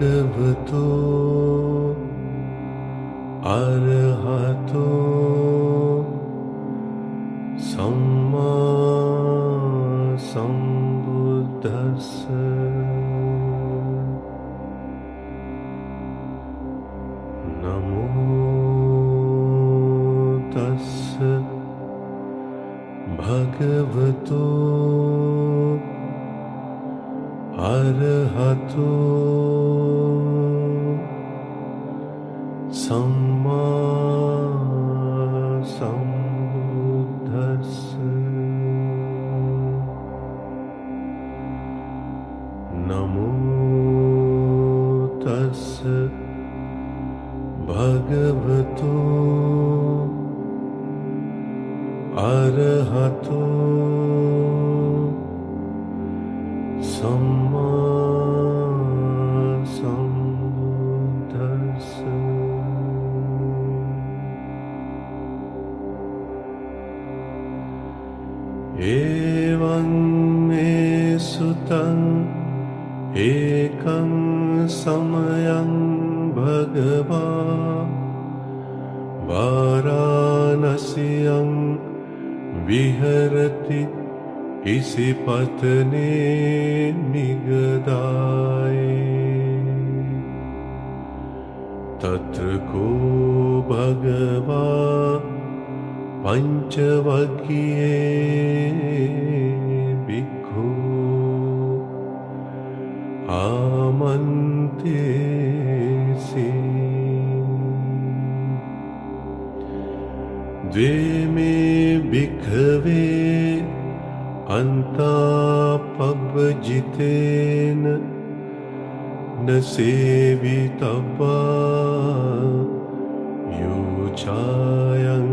भगवतो अरहतो सम्मा सम्बुद्धस्स। नमो तस्स भगवतो अरहतो सम्मा सम्बुद्धस्स। नमो तस्स भगवतो अरहतो सम्मा सम्बुद्धस्स। एवं मे सुतं एकं समयं भगवा वाराणस्यां विहरति इसिपत्ने निगदाये। तत्र को भगवा पंचवग्ये भिक्खु आमन्तेसि। द्वे मे भिक्खवे अन्तापब्जितेन न सेवितव्या योचायं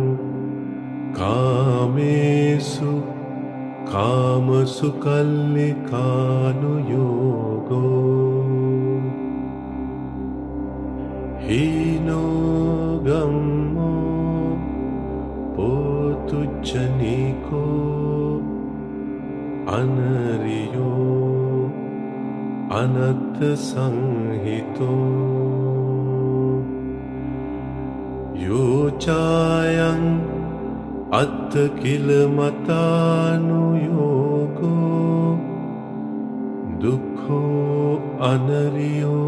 कामेषु कामसुकल्लिकानुयोगो। हीनो गम्मो पोतुज्जनिको अनरियो अनर्थसंहितो। योचायं अत्थ किल मतानुयोगो। दुःखो अनरियो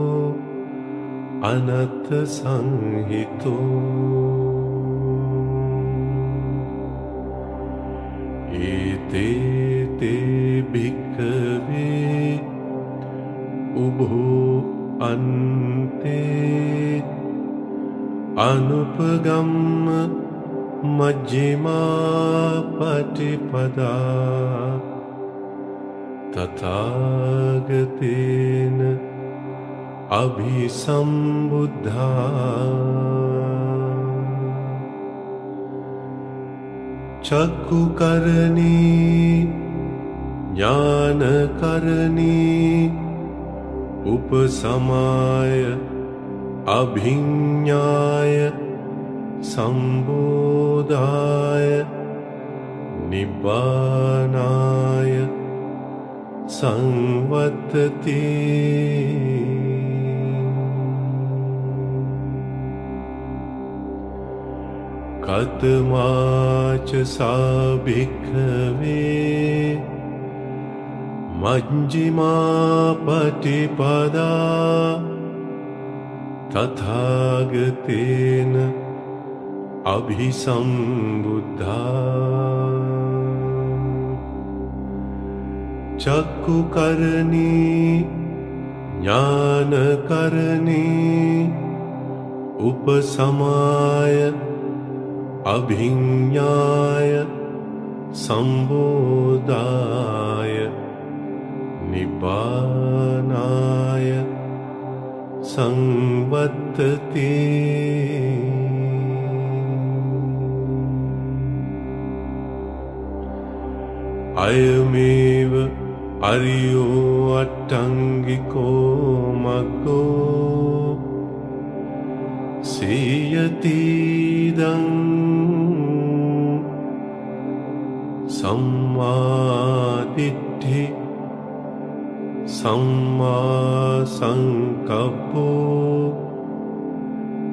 अनर्थसंहितो। एते ते भिक्खवे उभो अन्ते अनुपगम्य मज्जिमा पटिपदा। तथागतेन अभिसम्बुद्धा। चक्षुकर्णी ज्ञानकर्णी उपसमाय अभिज्ञाय सम्बोधाय निब्बानाय संवत्ति। कतमाच सा भिक्खवे मज्जिमा पटिपदा। तथागतेन अभिसम्बुद्धा। चक्षुकर्णी ज्ञानकर्णी उपसमाय अभिज्ञाय सम्बोधाय निब्बानाय संवत्ति। अयमेव अरियो अट्टाङ्गिको मग्गो सीयतीदं सम्मादिट्ठि Samma Sankappo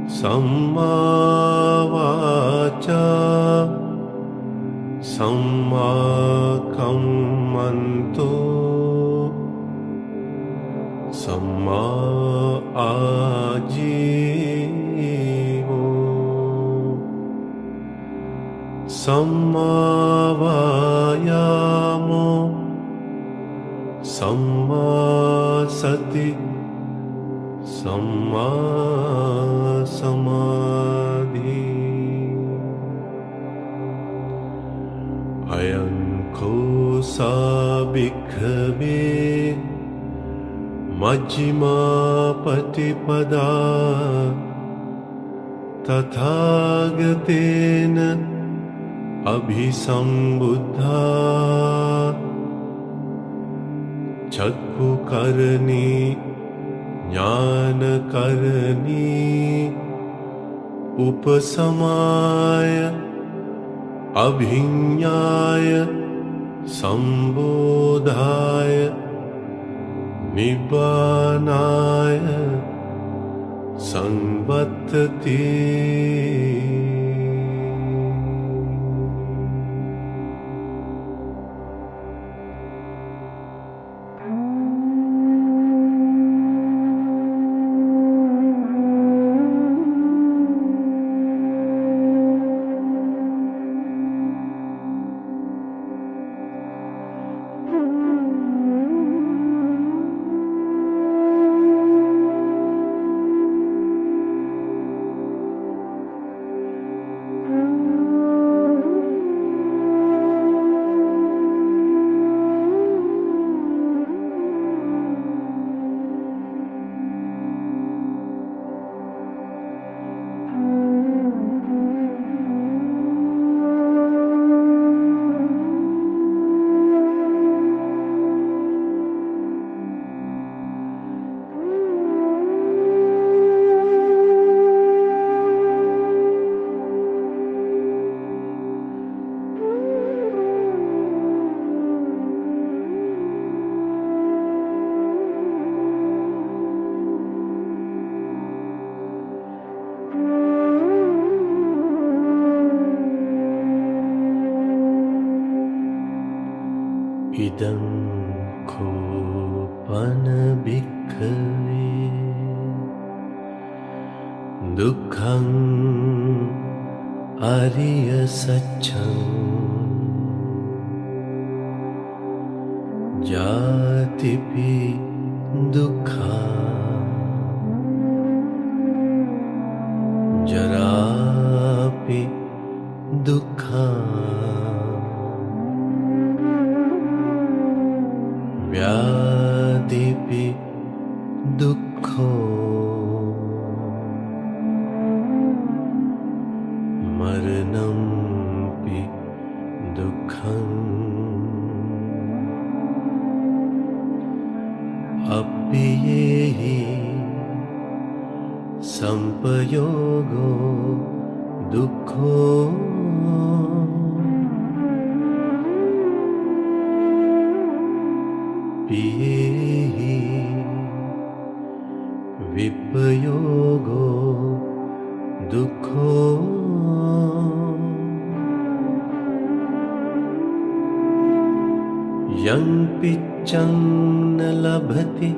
Samma Vaca Samma Kammanto Samma Ajivo Samma Vayamo Samma Sati Samma Samadhi Ayanko sabhikkave Majjhima Patipada Tathagatena Abhisambuddha Chakku Karani Jnana Karani Upasamaya Abhinyaya Sambodhaya Nibbanaya Sanvattati Idam kopana bhikkhave dukkhaṃ ariya sacchaṃ jātipi dukkha jarāpi dukkha Vyādipi dukkho Maranampi dukkham Appiyehi sampayogo dukkho Piyehi vipayogo dukkho Yang piccang na labhati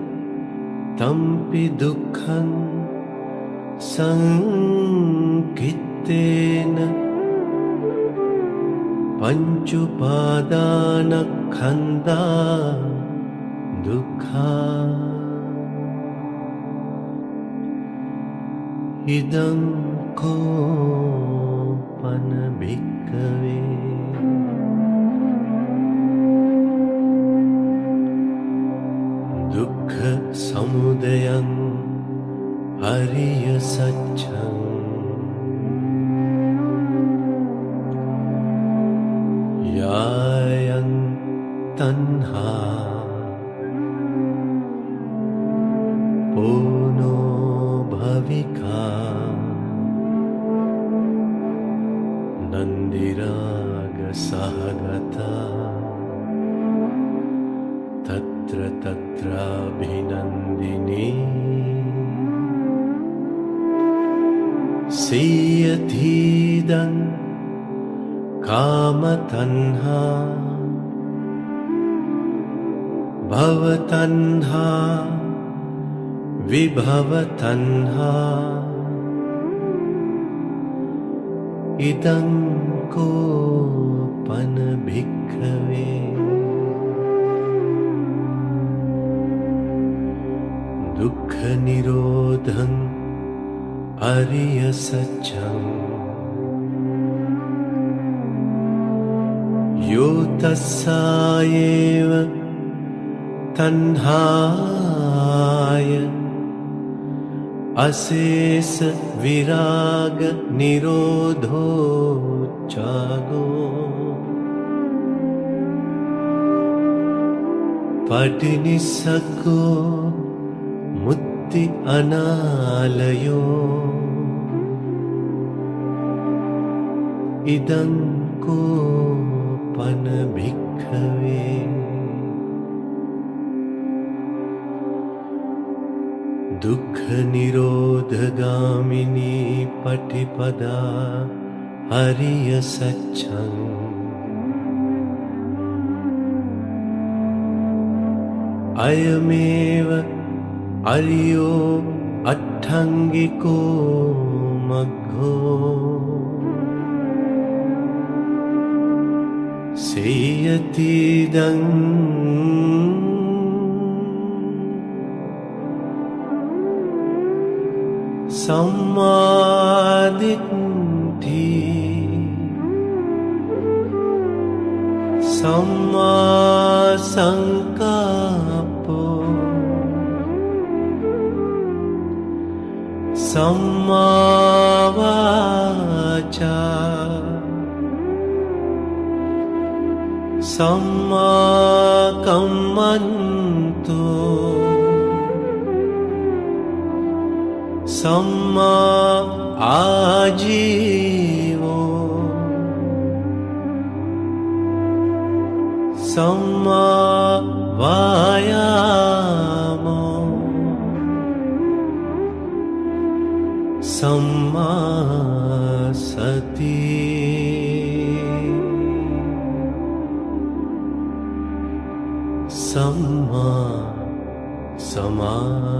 tampi dukkham sankittena panchupadanakkhandha dukkha idam kopana bhikkhave dukkha samudayam ariya saccam yayam tanha Puno bhavika Nandiraga sahagata यत्र तत्राभिनन्दिनी सीयतीदं कामतन्हा भवतन्हा विभवतन्हा इदं Köppen भिक्खवे दुःख निरोधं अरिय सत्यं यो तस्सायेव तन्हाय अशेष विराग निरोधो जागो पटिनिस्सको मुक्ति अनालयो इदं Köppen भिक्खवे दुःख निरोधगामिनी पटिपदा हरिय सत्यं अयमेव अरियो अट्ठङ्गिको मग्गो सेयतीदं सम्मादिट्ठी सम्मा संकप्पो सम्मा वाचा सम्मा कम्मन्तो सम्मा आजीवो सम्मा वायामो सम्मा सति सम्मा समाधि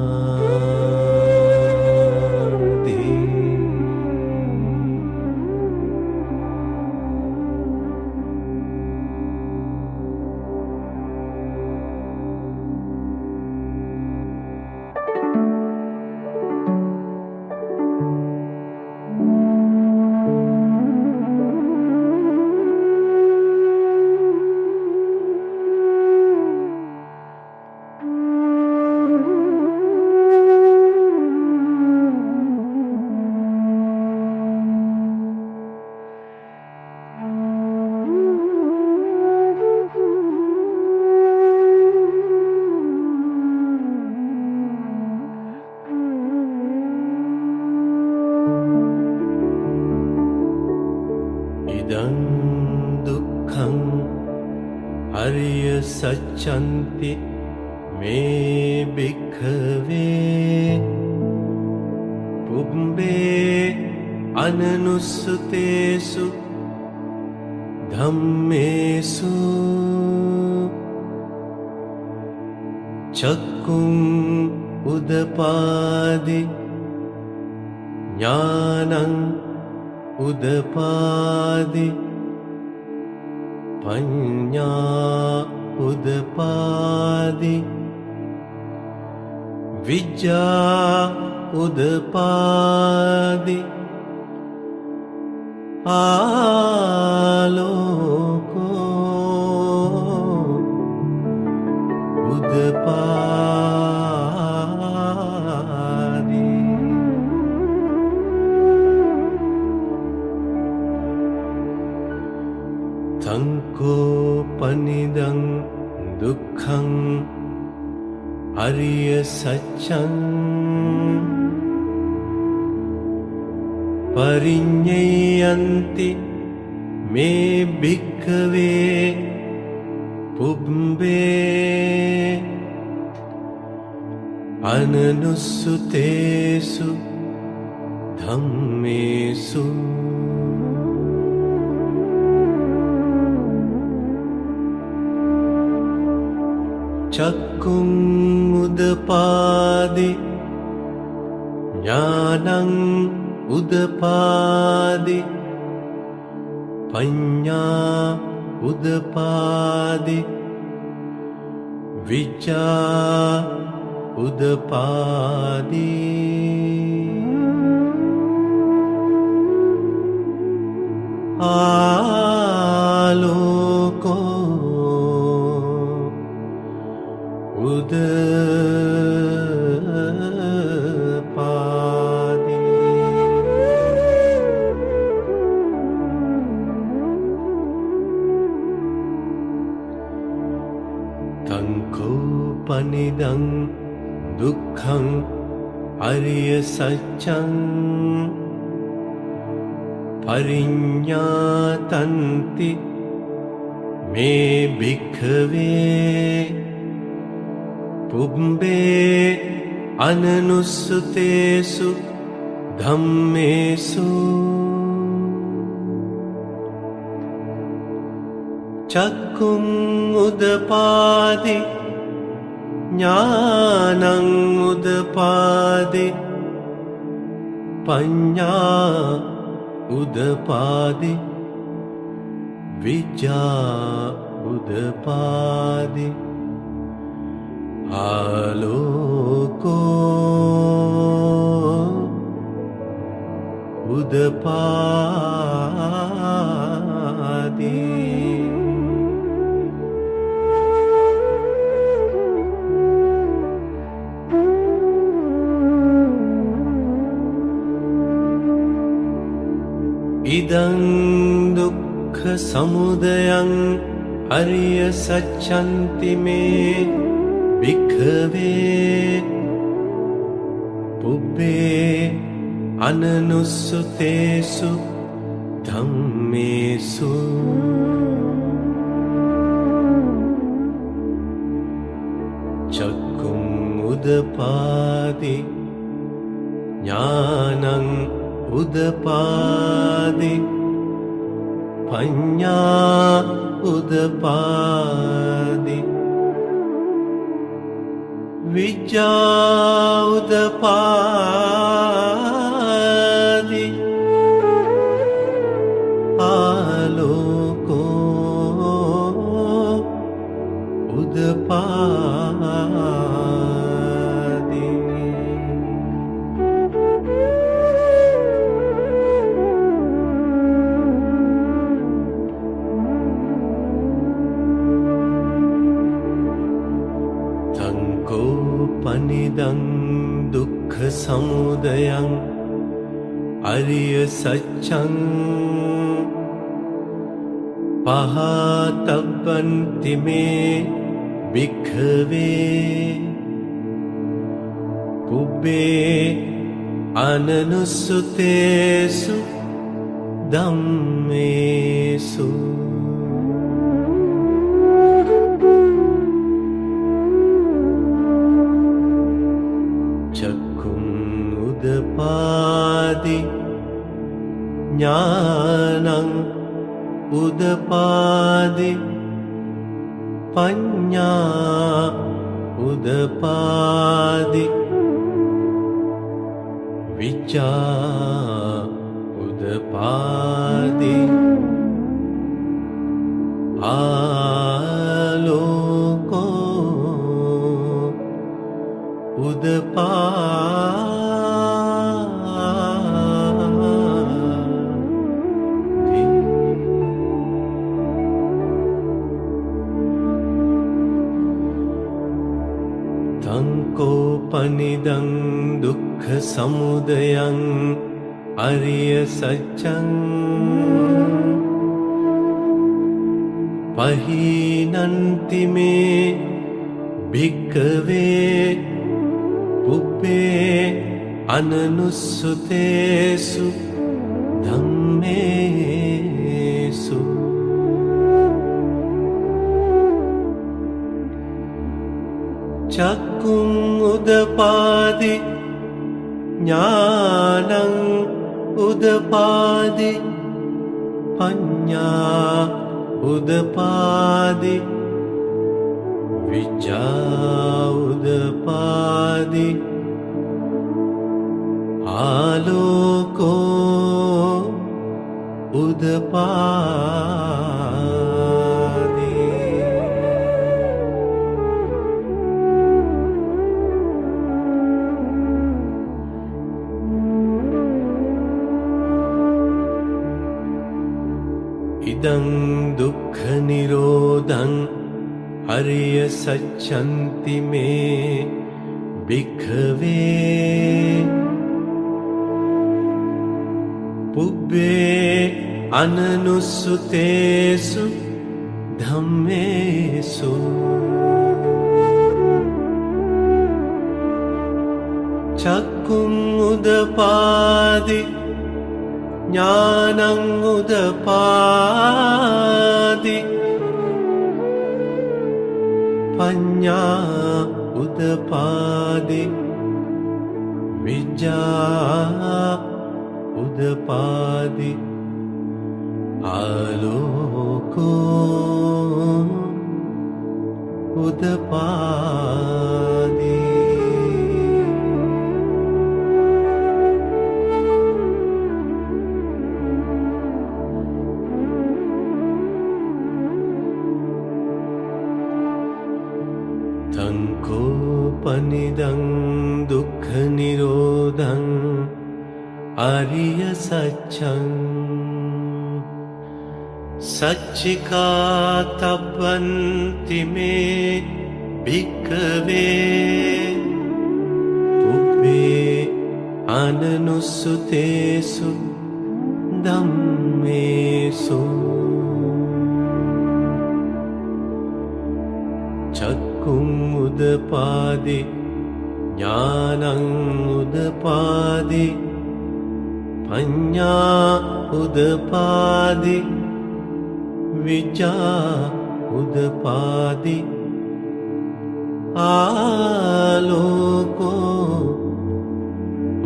इदं दुःखं हरिय सच्चन्ति मे भिक्खवे पुंबे अननुसुतेषु धम्मेषु चक्कुं उदपादि ज्ञानं उदपादि पञ्ञा उदपादि विद्या उदपादि आलोको उदपादि तंकोपनिदं दुःखं अरिय सत्यं परिज्ञेयन्ति मे भिक्खवे पुंबे අනනුස්සුතේසු ධම්මේසු චක්කුං උදපාදි ඥානං උදපාදි පඤ්ඤා උදපාදි විචා උදපාදි ආලෝකෝ උදපාදි තංකෝපනිදං දුක්ඛං අරිය සත්‍යං පරිඤ්ඤාතන්ති මේ භික්ඛවේ පුබ්බේ අනනුස්සතේසු ධම්මේසු චක්කුං උදපාදි ඥානං උදපාදි පඤ්ඤා උදපාදි විචා උදපාදි ආලෝකෝ උදපාදි ඉදං දුක්ඛ සමුදයං අරිය සත්‍යන්ති මේ භික්ඛවේ පුබ්බේ අනනුස්සතේසු ධම්මේසු චක්කුං උදපාදි ඥානං උදපාදි පඤ්ඤා උදපාදි විචා උදපාදි ආලෝකෝ උදපාදි පනිදං දුක්ඛ සමුදයං අරිය සත්‍යං පහතබ්බන්ති මේ භික්ඛවේ පුබ්බේ අනනුස්සතේසු ධම්මේසු උදපාදි ඥානං උදපාදි පඤ්ඤා උදපාදි විචා උදපාදි ආලෝකෝ උදපාදි තංකෝපනිදං දුක්ඛ සමුදයං අරිය සත්‍යං පහීනන්ති මේ භික්ඛවේ පුබ්බේ අනනුස්සතේසු ධම්මේසු චක්කුම් උදපාදි ඥානං උදපාදි පඤ්ඤා උදපාදි විචා උදපාදි ආලෝකෝ උදපාදි ඉදං දුක්ඛ නිරෝධං අරිය සච්ඡන්ති මේ භික්ඛවේ පුබ්බේ අනනුස්සුතේසු ධම්මේසු චක්කුම් උදපාදි ඥානං උදපාදි පඤ්ඤා උදපාදි විජ්ජා උදපාදි ආලෝකෝ උදපාදි තංකෝපනිදං දුක්ඛ නිරෝධං ආරිය සත්‍යං සච්චිකාතබ්බන්ති මේ භික්ඛවේ පුබ්බේ අනනුස්සුතේසු ධම්මේසු චක්කුම් උදපාදි ඥානං උදපාදි පඤ්ඤා උදපාදි විචා උදපාදි ආලෝකෝ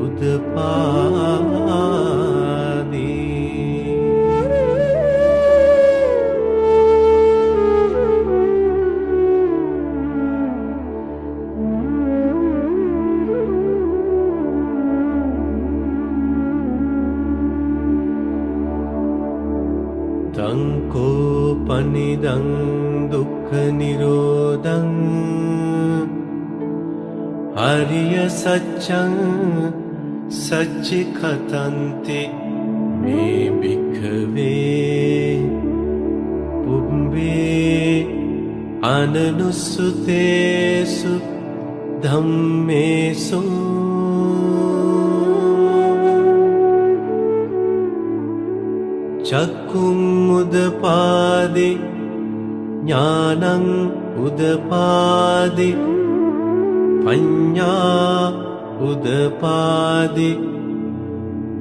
උදපාදි තංකෝපනිදං දුක්ඛ නිරෝධං ආරිය සත්‍යං සච්චිකතන්ති මේ භික්ඛවේ පුබ්බේ අනනුස්සුතේසු ධම්මේසු චක්කුම් උදපාදි ඥානං උදපාදි පඤ්ඤා උදපාදි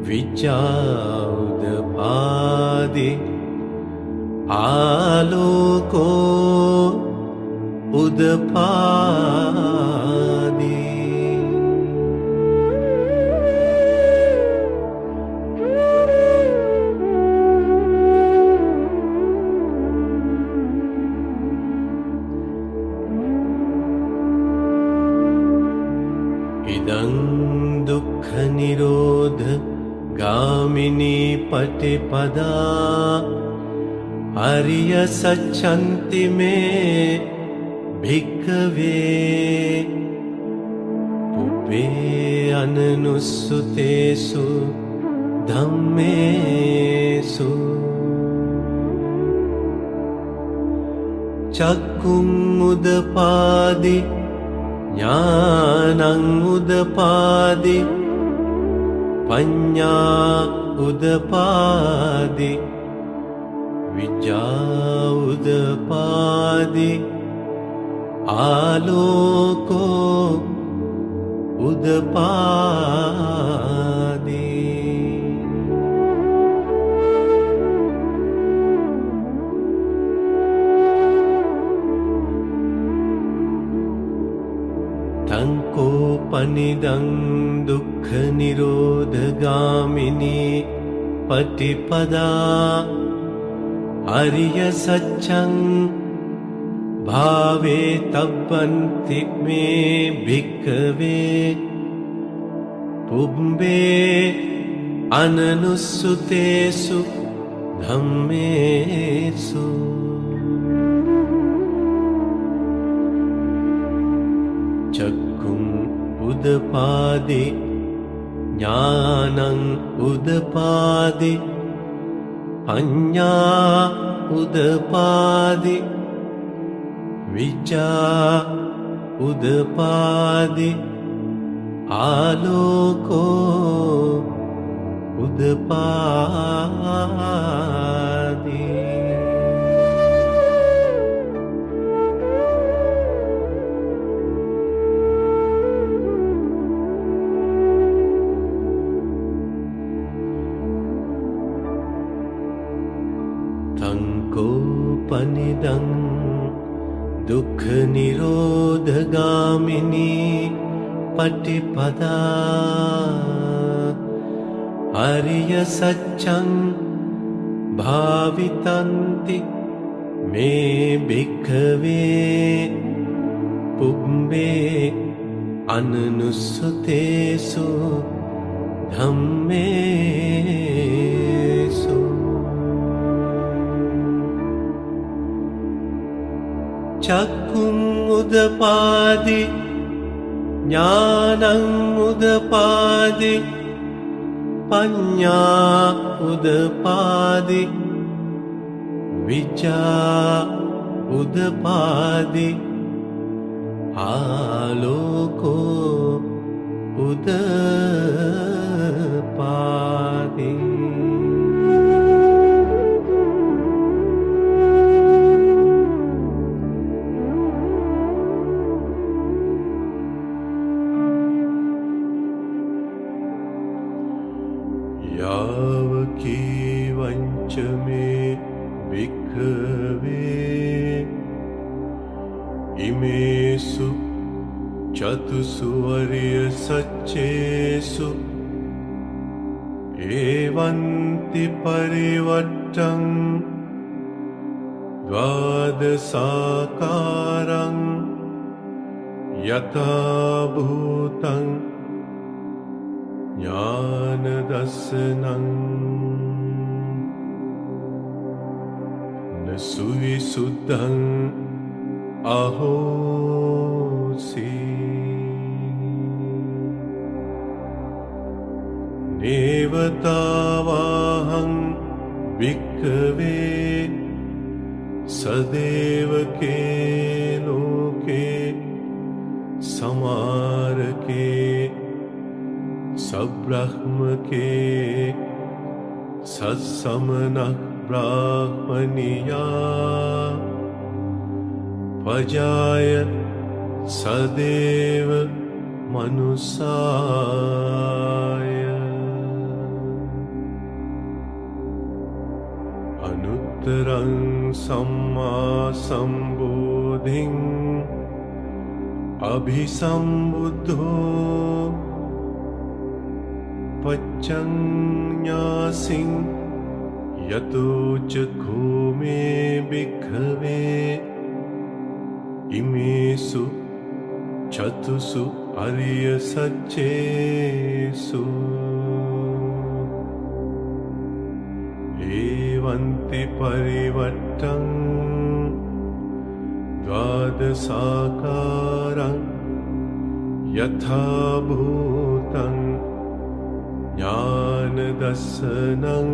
විචා උදපාදි ආලෝකෝ උදපාදි ඉදං දුක්ඛ නිරෝධ ගාමිනී පටිපදා ආරිය සච්ඡන්ති මේ භික්ඛවේ පුබ්බේ අනනුස්සුතේසු ධම්මේසු චක්කුම් උදපාදි ඥානං උදපාදි පඤ්ඤා උදපාදි විජ්ජා උදපාදි ආලෝකෝ උදපාදි පනිදං දුක්ඛ නිරෝධගාමිනී පටිපදා අරිය සත්‍යං භාවේ තබ්බන්ති මේ භික්ඛවේ පුබ්බේ අනනුස්සුතේසු ධම්මේසු චක්කුං උදපාදි ඥානං උදපාදි පඤ්ඤා උදපාදි විචා උදපාදි ආලෝකෝ උදපාදි තංකෝපනිදං දුක්ඛ නිරෝධගාමිනී පටිපදා අරිය සත්‍යං භාවිතන්ති මේ භික්ඛවේ පුබ්බේ අනනුස්සතේසු ධම්මේසු චක්කුං උදපාදි ඥානං උදපාදි පඤ්ඤා උදපාදි විචා උදපාදි ආලෝකෝ උදපාදි යාවකීවංච මේ භික්ඛවේ ඉමේසු චතුසු අරිය සච්චේසු ඒවන්ති පරිවට්ටං ද්වාදසාකාරං යථා භූතං ඥාන දස්සනං නසුවිසුද්ධං අහෝසි නේවතාවාහං භික්ඛවේ සදේවකේ ලෝකේ සමාරකේ සබ්‍රහ්මකේ සත්සමනක් බ්‍රාහ්මනියා පජාය සදේව මනුසාය අනුත්තරං සම්මා සම්බෝධින් අභිසම්බුද්ධෝ පච්චඤ්ඤාසින් යතෝච කෝමේ භික්ඛවේ ඉමේසු චතුසු අරිය සච්චේසු ඒවන්ති පරිවට්ටං ද්වාදසාකාරං යථා භූතං ඥාන දස්සනං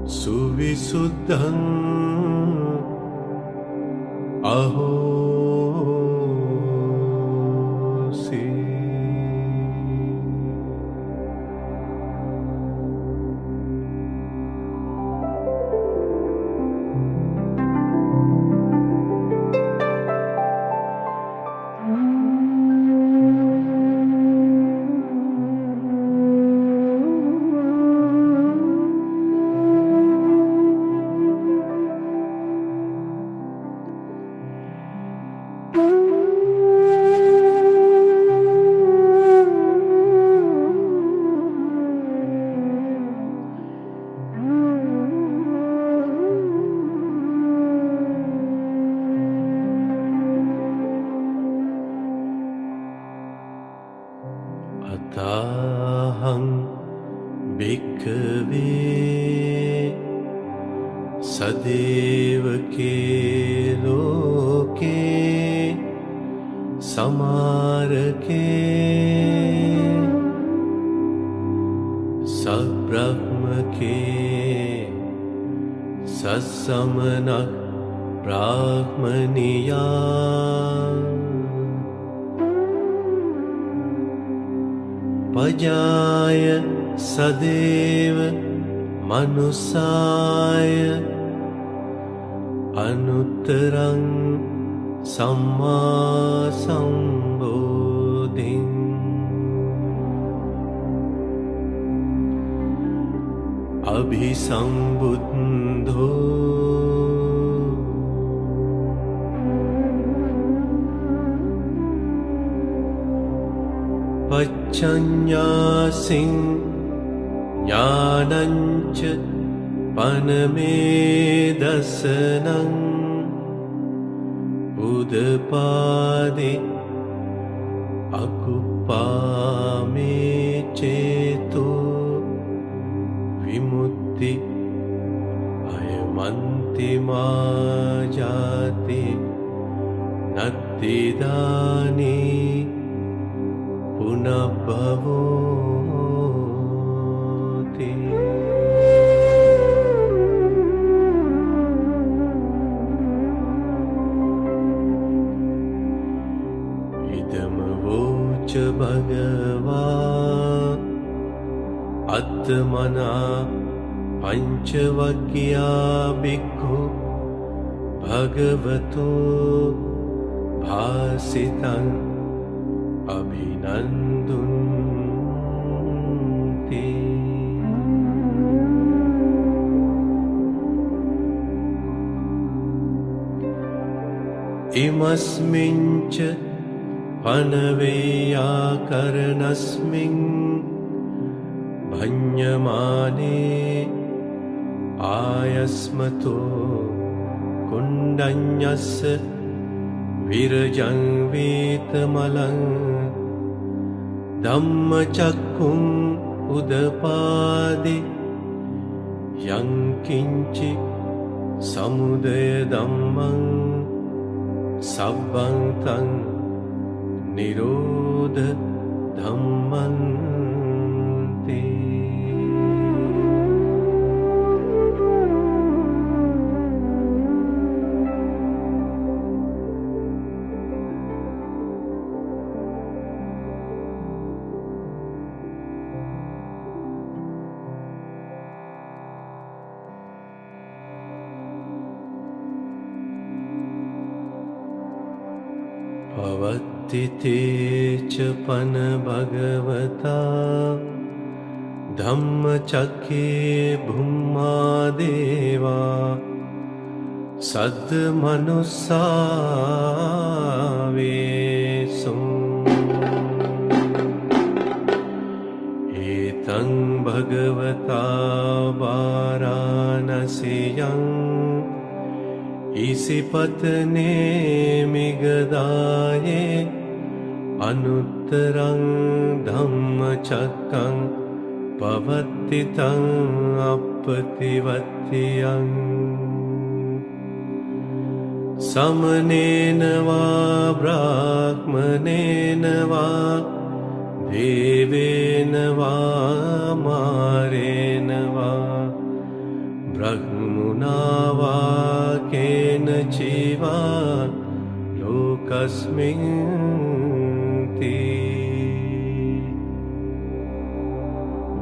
සුවිසුද්ධං අහෝසි सदेव के लोके समारके सब्रह्म के सत्समनः ब्राह्मणिया पजाय सदेव मनुष्याय अनुत्तरं सम्मा संबोधिं अभिसंबुद्धो पच्चन्यासिं ज्ञानञ्च पनमेदसनम् उदपादि अकुप्पामे चेतो विमुक्ति अयमन्तिमा जाति नत्तिदानी पुनर्भवोति इदमवोच भगवान् आत्मना पञ्चवक्या भिक्खु भगवतो भासितं अभिनन्दन्ति इमस्मिञ्च पनवैयाकरणस्मिन् भञ्जमाने आयस्मतो कुण्डन्यस्य विरजं वीतमलं धम्मचक्कुम् उदपादि यं किञ्चि समुदयधम्मं सब्बं तं निरोध धम्मन्ति भवत्ति च पन भगवता धम्मचक्रे भूमादेवा सद्मनुस्सावेषु एतं भगवता वाराणस्यां इसिपत्ने मिगदाये अनुत्तरं धम्मचक्रं पवत्तितं अपतिवत्यं समनेन वा ब्राह्मणेन वा देवेन वा मारेण वा ब्रह्मणा वा केनचिवा लोकस्मिन्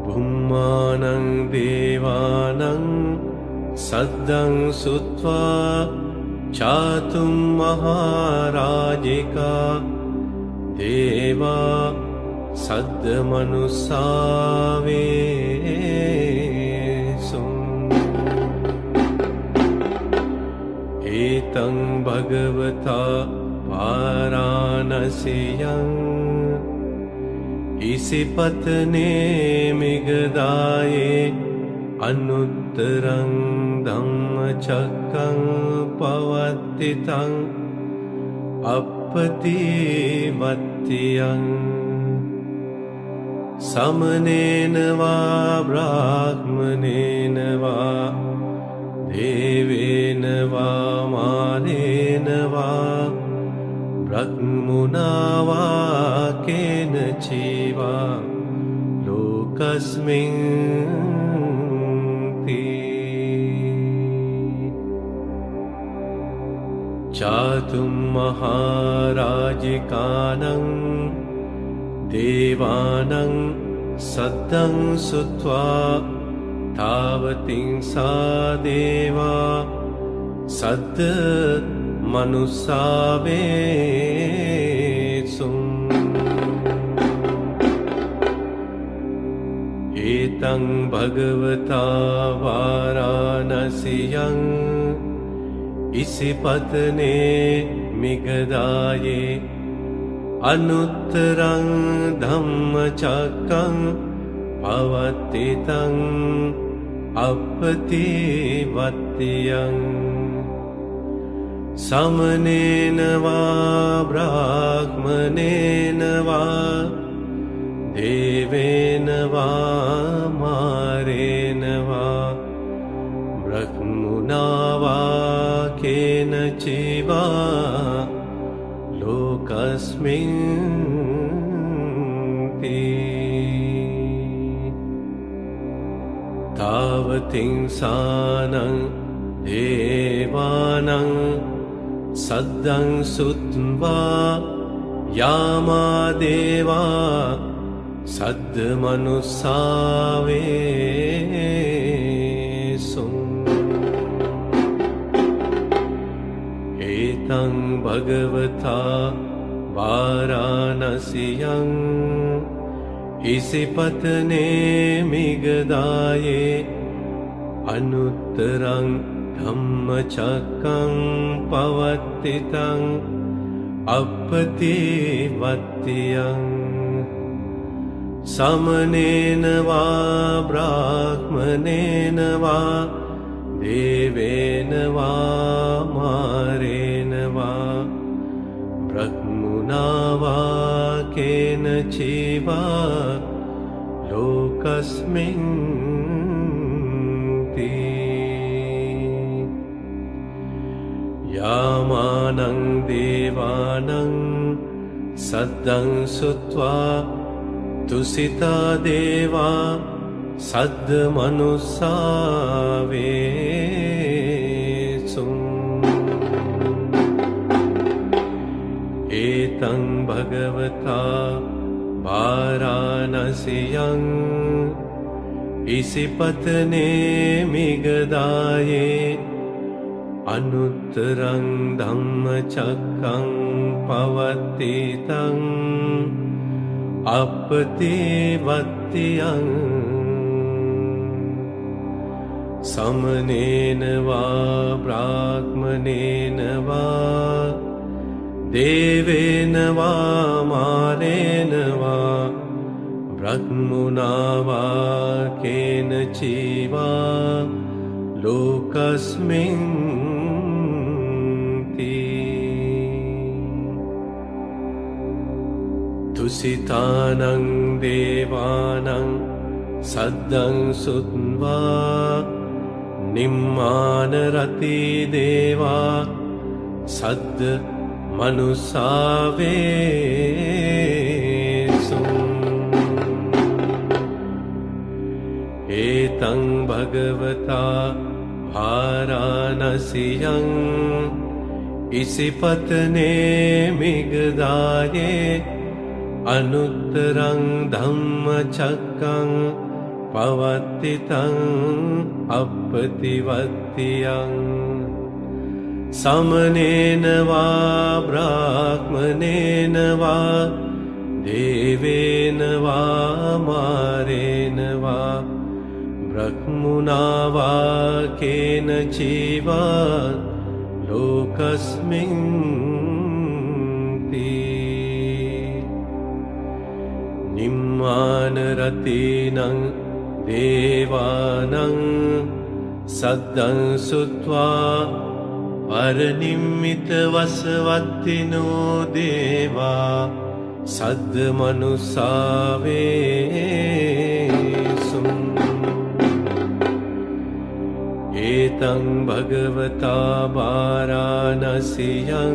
भूमानं देवानं सद्दं सुत्वा चातुं महाराजिका देवा सद्मनुस्सावेषु एतं भगवता वाराणस्यां इसिपत्ने मिगदाये अनुत्तरं धम्मचक्रं पवत्तितं अपतिवत्यं समनेन वा ब्राह्मणेन वा देवेन वा मानेन वा ब्रह्मणा वा केनचिवा लोकस्मिन् चातुं महाराजिकानं देवानं सद्दं सुत्वा तावतिं सा देवा सद् मनुस्सावेसुम् एतं भगवता वाराणस्यां इसिपत्ने मिगदाये अनुत्तरं धम्मचक्रं पवत्तितं अपतिवत्यं समनेन वा ब्राह्मणेन वा देवेन वा मारेण वा ब्रह्मणा वा केनचिवा लोकस्मिन् तावतिं सानं देवानं सद्दं सुत्वा यामा देवा सद्मनुस्सावेसुम् एतं भगवता वाराणस्यां इसिपत्ने मिगदाये अनुत्तरं धम्मचक्रं पवत्तितं अपतिवत्यं समनेन वा ब्राह्मणेन वा देवेन वा मारेण वा ब्रह्मणा वा केनचिवा लोकस्मिन् यामानं देवानं सद्दं सुत्वा तुसिता देवा सद्मनुस्सावेसुम् एतं भगवता वाराणस्यां इसिपत्ने मिगदाये अनुत्तरं धम्मचक्रं पवत्तितं अपतिवत्यं समनेन वा ब्राह्मणेन वा देवेन वा मारेण वा ब्रह्मणा वा केनचिवा लोकस्मिन् तुसितानं देवानं सद्दं सुत्वा निम्मानरति देवा सद् मनुस्सावेसुम् एतं भगवता वाराणस्यां इसिपत्ने मिगदाये अनुत्तरं धम्मचक्रं पवत्तितं अपतिवत्यं समनेन वा ब्राह्मणेन वा देवेन वा मारेण वा ब्रह्मणा वा केनचिवा लोकस्मिन् निम्मानरतीनं देवानं सद्दं सुत्वा परनिम्मितवसवत्तिनो देवा सद्मनुस्सावेसुम् एतं भगवता वाराणस्यां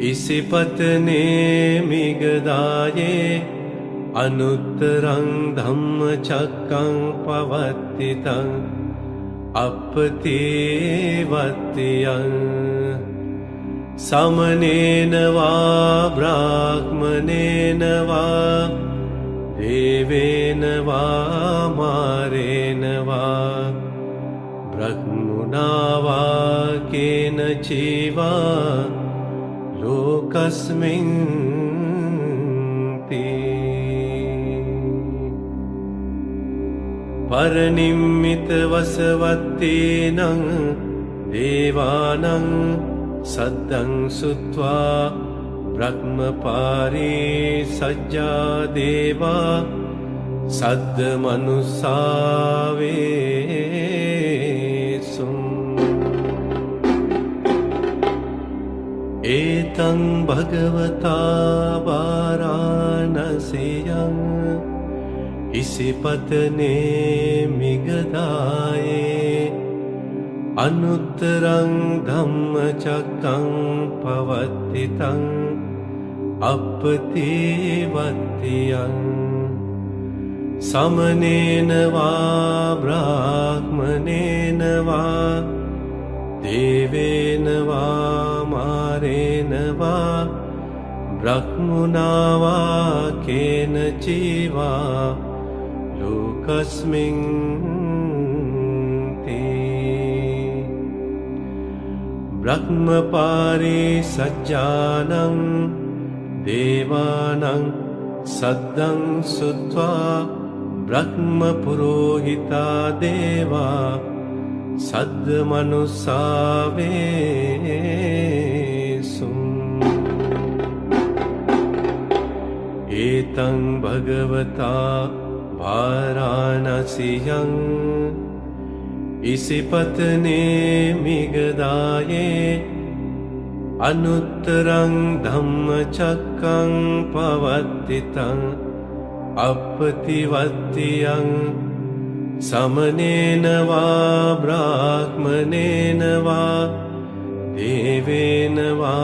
इसिपत्ने मिगदाये अनुत्तरं धम्मचक्रं पवत्तितं अपतिवत्यं समनेन वा ब्राह्मणेन वा देवेन वा मारेण वा ब्रह्मणा वा केनचिवा लोकस्मिन् ते परनिम्मितवसवत्तेनं देवानं सद्दं श्रुत्वा ब्रह्मपारे सज्जा देवा सद्मनुसावेसु एतं भगवता वाराणस्यां इसिपत्ने मिगदाये अनुत्तरं धम्मचक्रं पवत्तितं अपतिवत्यं समनेन वा ब्राह्मणेन वा देवेन वा मारेण वा ब्रह्मणा वा केनचिवा लोकस्मिन् ते ब्रह्मपारे सज्जानं देवानं सद्दं श्रुत्वा ब्रह्मपुरोहिता देवा सद्मनुसावेसु एतं भगवता वाराणस्यां इसिपत्ने मिगदाये अनुत्तरं धम्मचक्रं पवत्तितं अपतिवत्यं समनेन वा ब्राह्मणेन वा देवेन वा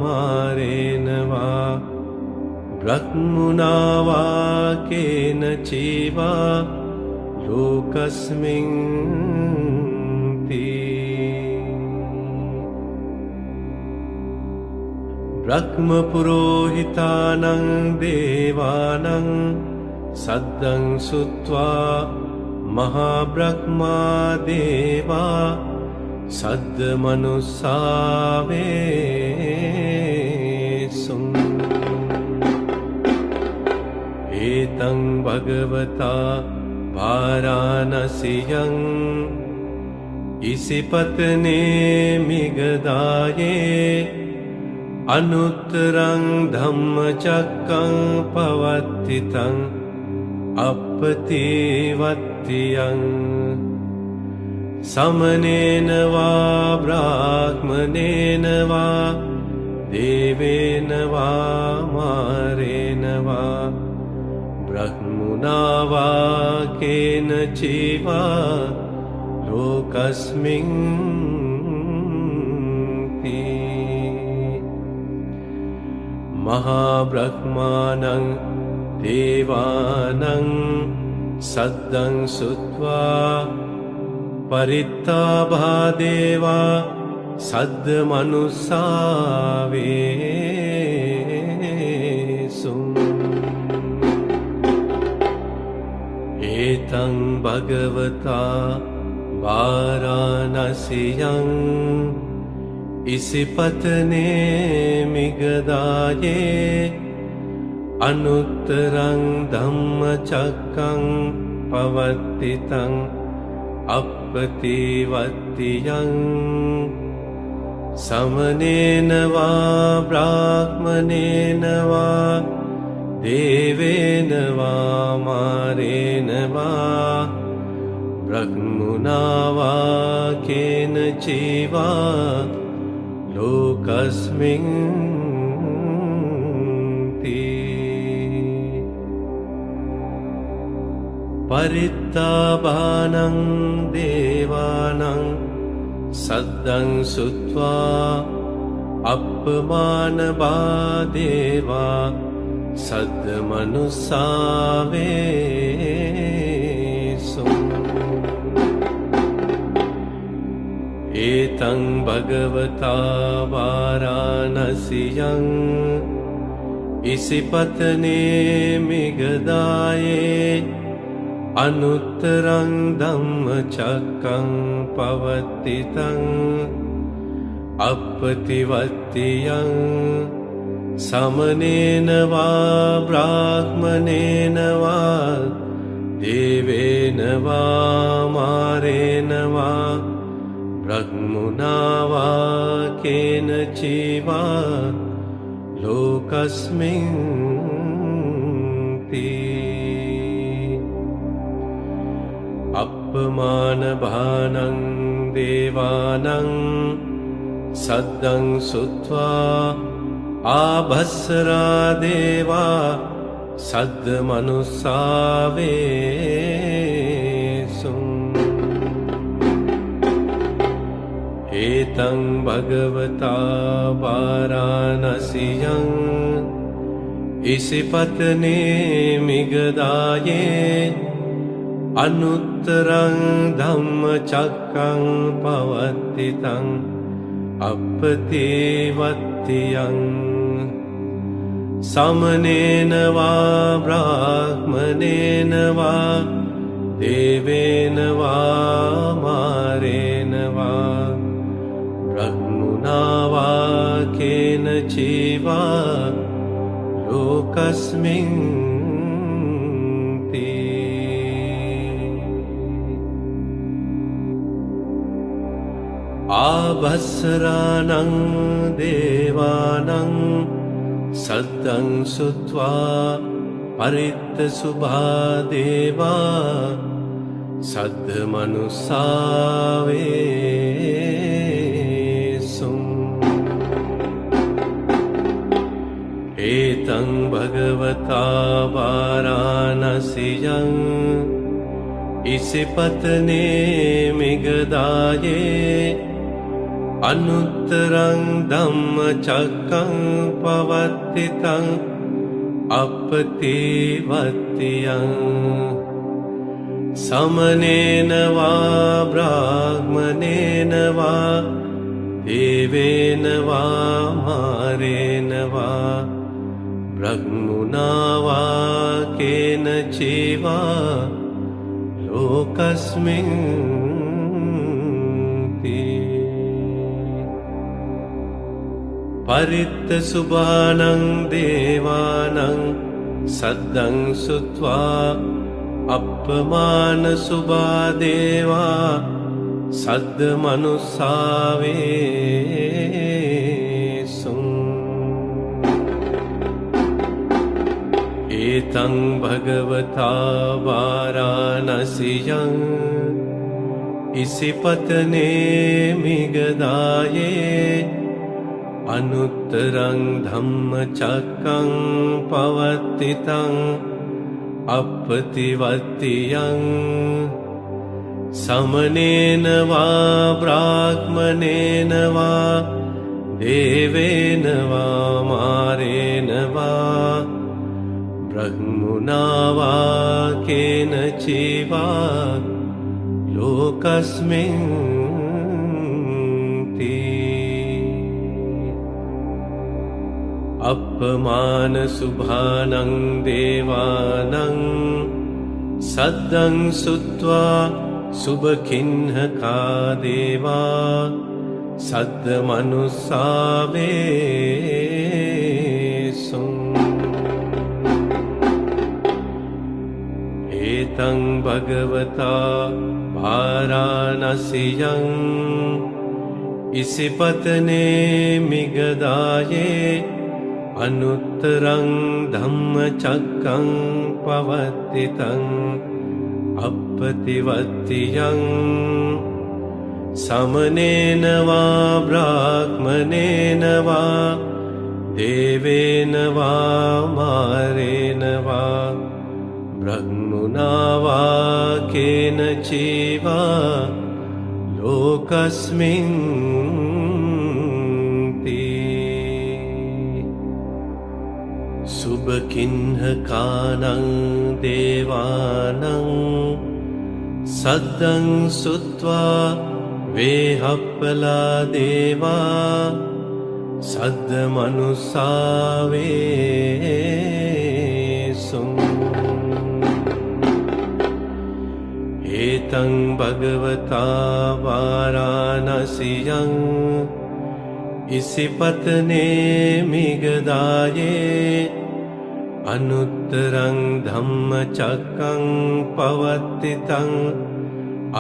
मारेण वा ब्रह्मणा वा केनचिवा लोकस्मिन् ते ब्रह्मपुरोहितानं देवानं सद्दं श्रुत्वा महाब्रह्मा देवा सद्मनुसावेसु एतं भगवता वाराणस्यां इसिपत्ने मिगदाये अनुत्तरं धम्मचक्रं पवत्तितं अपतिवत्यं समनेन वा ब्राह्मणेन वा देवेन वा मारेण वा ब्रह्मणा वा केनचिवा लोकस्मिन् ते महाब्रह्मानं देवानं सद्दं श्रुत्वा परित्ताभा देवा सद्मनुसावेसु एतं भगवता वाराणस्यां इसिपत्ने मिगदाये अनुत्तरं धम्मचक्रं पवत्तितं अपतिवत्यं समनेन वा ब्राह्मणेन वा देवेन वा मारेण वा ब्रह्मणा वा केनचिवा लोकस्मिन् ते परित्ताभानं देवानां देवानां सद्दं सुत्वा अपमानबादेवा सद्मनुस्सावेषु एतं भगवता वाराणस्यां इसिपत्ने मिगदाये अनुत्तरं धम्मचक्रं पवतितं अपतिवत्तियं समनेन वा ब्राह्मणेन वा देवेन वा मारेण वा ब्रह्मणा वा केनचिवा लोकस्मिन् अपमानभानं देवानां सद्दं सुत्वा आभस्सरा देवा सद्मनुस्सावेषु एतं भगवता वाराणस्यां इसिपत्ने मिगदाये अनुत्तरं धम्मचक्रं पवतितं अपतिवत्तियं समनेन वा ब्राह्मणेन वा देवेन वा मारेण वा ब्रह्मणा वा केनचिवा लोकस्मिन् आभस्सराणं देवानां सद्दं सुत्वा परित्यशुभा देवा सद्मनुस्सावेषु एतं भगवता वाराणस्यां इसिपत्ने मिगदाये अनुत्तरं धम्मचक्रं पवतितं अपतिवत्तियं समनेन वा ब्राह्मणेन वा देवेन वा मारेण वा ब्रह्मणा वा केनचिवा लोकस्मिन् परित्यशुभानं देवानां सद्दं सुत्वा अपमानशुभा देवा सद्मनुस्सावेषु एतं भगवता वाराणस्यां इसिपत्ने मिगदाये अनुत्तरं धम्मचक्रं पवतितं अपतिवत्तियं समनेन वा ब्राह्मणेन वा देवेन वा मारेण वा ब्रह्मणा वा केनचिवा लोकस्मिन् अपमानशुभानं देवानां सद्दं सुत्वा शुभखिन्नका देवा सद्मनुस्सावेषु एतं भगवता वाराणस्यां इसिपत्ने मिगदाये अनुत्तरं धम्मचक्रं पवतितं अपतिवत्तियं समनेन वा ब्राह्मणेन वा देवेन वा मारेण वा ब्रह्मणा वा केनचिवा लोकस्मिन् सुबकिन्हकानां देवानां सद्दं सुत्वा वेहप्पला देवा सद्दमनुसावे एतं भगवता वाराणस्यां इसिपत्ने मिगदाये अनुत्तरं धम्मचक्रं पवर्तितं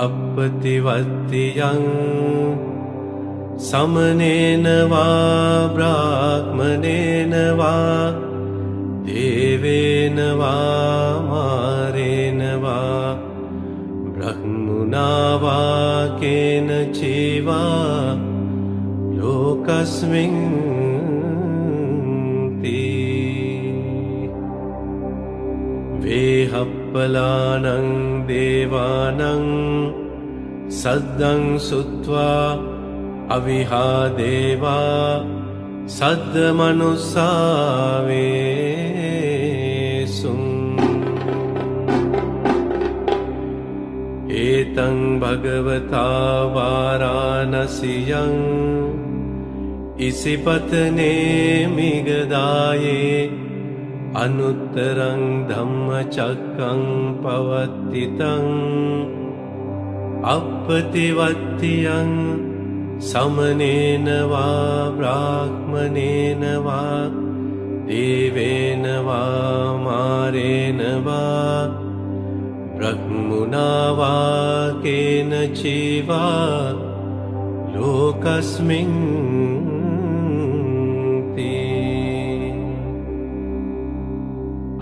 अपतिवत्तियं समनेन वा ब्राह्मणेन वा देवेन वा मारेण वा ब्रह्मणा वा केनचिवा लोकस्मिन् वेहप्पलानां देवानां सद्दं सुत्वा अविहा देवा सद्दमनुसावेसुम् एतं भगवता वाराणस्यां इसिपत्ने मिगदाये अनुत्तरं धम्मचक्रं पवर्तितं अपतिवत्तियं समनेन वा ब्राह्मणेन वा देवेन वा मारेण वा ब्रह्मणा वा केनचिवा लोकस्मिन्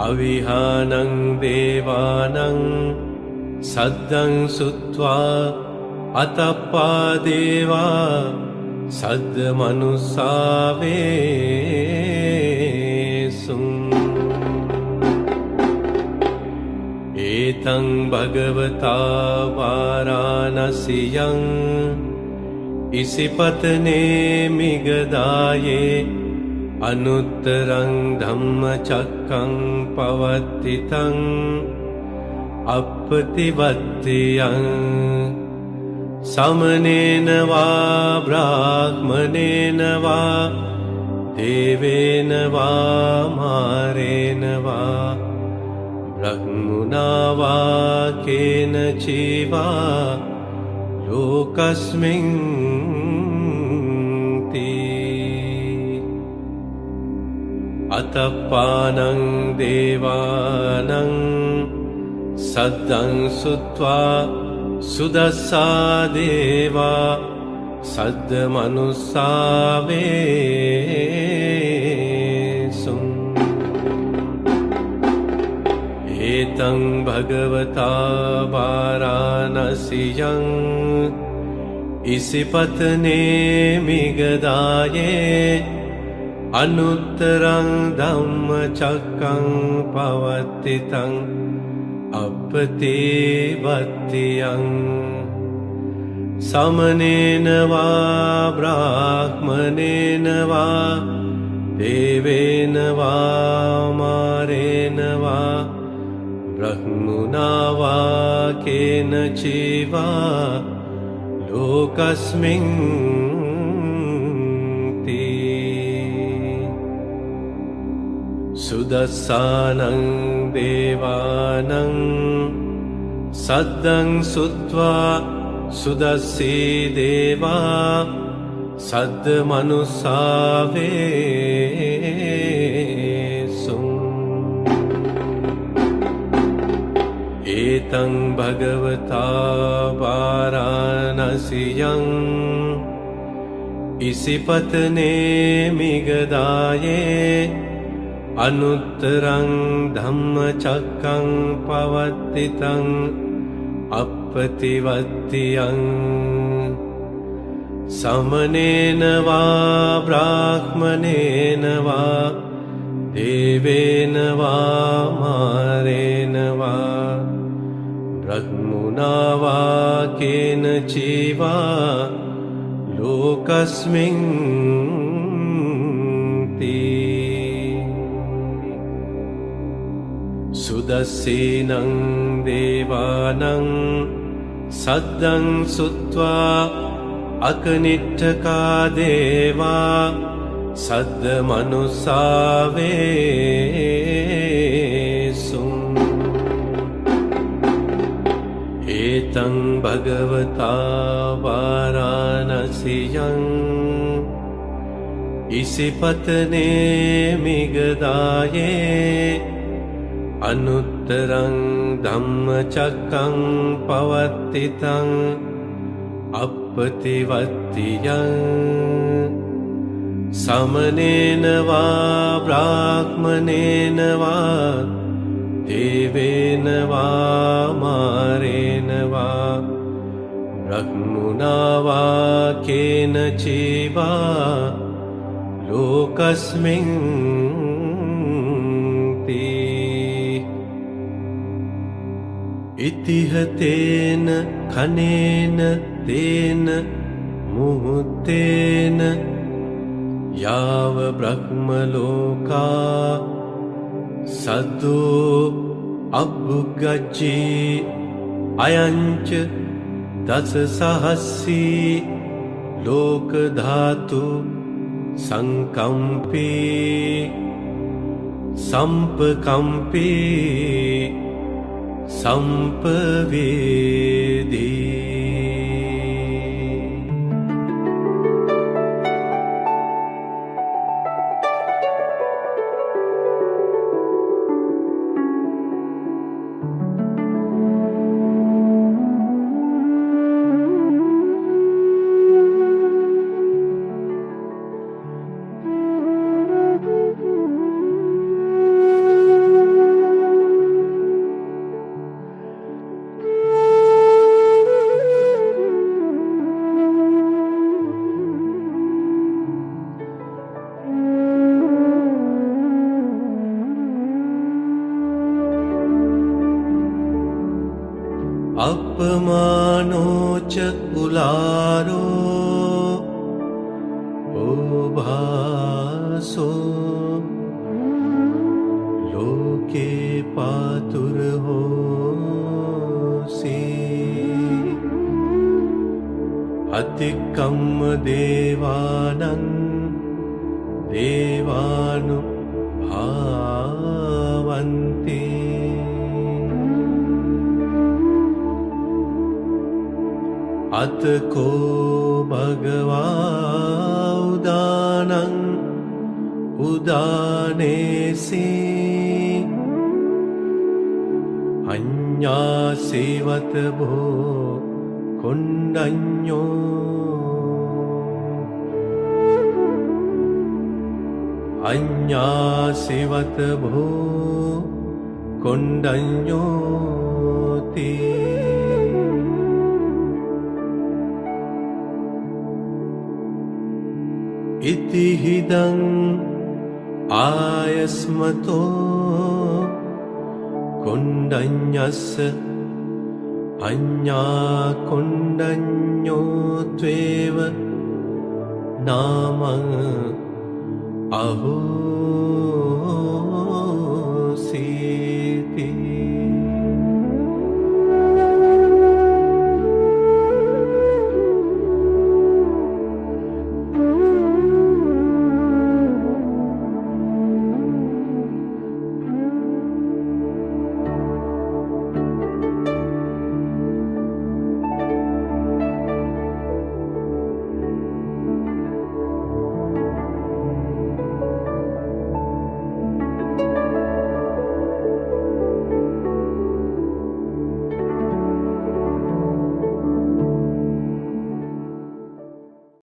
अविहानं देवानं सद्दं सुत्वा अतप्पा देवा सद्दमनुसावेसुम् एतं भगवता वाराणस्यां इसिपत्ने मिगदाये अनुत्तरं धम्मचक्रं पवर्तितं अपतिवत्तियं समनेन वा ब्राह्मणेन वा देवेन वा मारेण वा ब्रह्मणा वा केनचिवा लोकस्मिन् अतप्पानं देवानं सद्दं सुत्वा सुदस्सा देवा सद्दमनुसावेसुम् एतं भगवता वाराणस्यां इसिपत्ने मिगदाये अनुत्तरं धम्मचक्रं पवर्तितं अपतिवत्तियं समनेन वा ब्राह्मणेन वा देवेन वा मारेण वा ब्रह्मणा वा केनचिवा लोकस्मिन् सुदस्सानं देवानं सद्दं सुत्वा सुदस्सी देवा सद्दमनुसावेसुम् एतं भगवता वाराणस्यां इसिपत्ने मिगदाये अनुत्तरं धम्मचक्रं पवर्तितं अपतिवत्तियं समनेन वा ब्राह्मणेन वा देवेन वा मारेण वा ब्रह्मणा वा केन चैवा लोकस्मिन् ते सुदस्सेनं देवानं सद्दं सुत्वा अकनिष्ठका देवा सद्दमनुसावेसुम् एतं भगवता वाराणस्यां इसिपत्ने मिगदाये अनुत्तरं धम्मचक्रं पवर्तितं अपतिवत्तियं समनेन वा ब्राह्मणेन वा देवेन वा मारेण वा ब्रह्मणा वा केन चैवा लोकस्मिन् ते इतिहतेन खनेन तेन मुहूर्तेन याव ब्रह्मलोका सद्दो अभुगच्छे अयञ्च दशसहस्री लोकधातु संकम्पे संपकम्पे संपवेदे अपमानोच उलारो ओभासो लोके पातुर्होसि अतिकम्म देवानं देवानुभावन्ति अतको भगवा उदानं उदानेसि अन्यासेवत भो कुण्डन्यो अन्यासेवत भो कुण्डन्यो ते इति हिदं आयस्मतो कुण्डन्यस्य अन्या कुण्डन्यो त्वेव नाम अहोसि